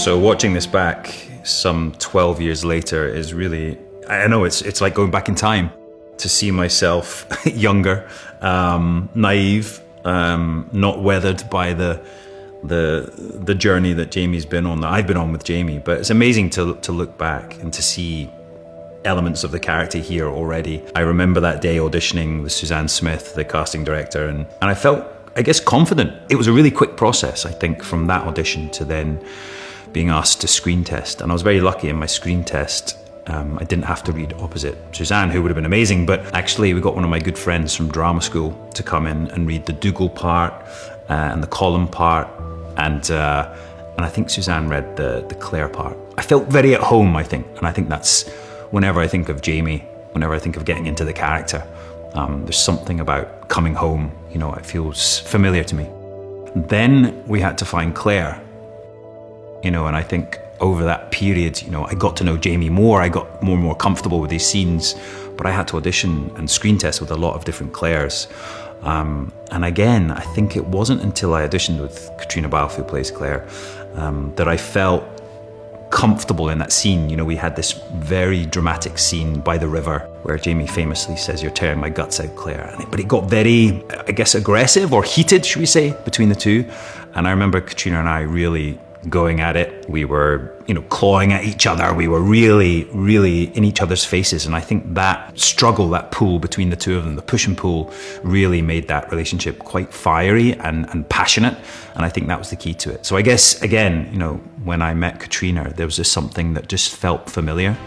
So watching this back some 12 years later is really, I know it's like going back in time to see myself younger, naive, not weathered by the journey that Jamie's been on, that I've been on with Jamie. But it's amazing to look back and to see elements of the character here already. I remember that day auditioning with Suzanne Smith, the casting director, and I felt, I guess, confident. It was a really quick process, I think, from that audition to then being asked to screen test. And I was very lucky in my screen test. I didn't have to read opposite Suzanne, who would have been amazing, but actually we got one of my good friends from drama school to come in and read the Dougal part and the Colin part, and I think Suzanne read the Claire part. I felt very at home, I think, and I think that's, whenever I think of Jamie, whenever I think of getting into the character, there's something about coming home, you know, it feels familiar to me. Then we had to find Claire, you know, and I think over that period, you know, I got to know Jamie more, I got more and more comfortable with these scenes, but I had to audition and screen test with a lot of different Claires. And again, I think it wasn't until I auditioned with Katrina Balfe, who plays Claire, that I felt comfortable in that scene. You know, we had this very dramatic scene by the river where Jamie famously says, "You're tearing my guts out, Claire." But it got very, I guess, aggressive or heated, should we say, between the two. And I remember Katrina and I really going at it. We were, you know, clawing at each other. We were really, really in each other's faces. And I think that struggle, that pull between the two of them, the push and pull, really made that relationship quite fiery and passionate. And I think that was the key to it. So I guess, again, you know, when I met Katrina, there was just something that just felt familiar.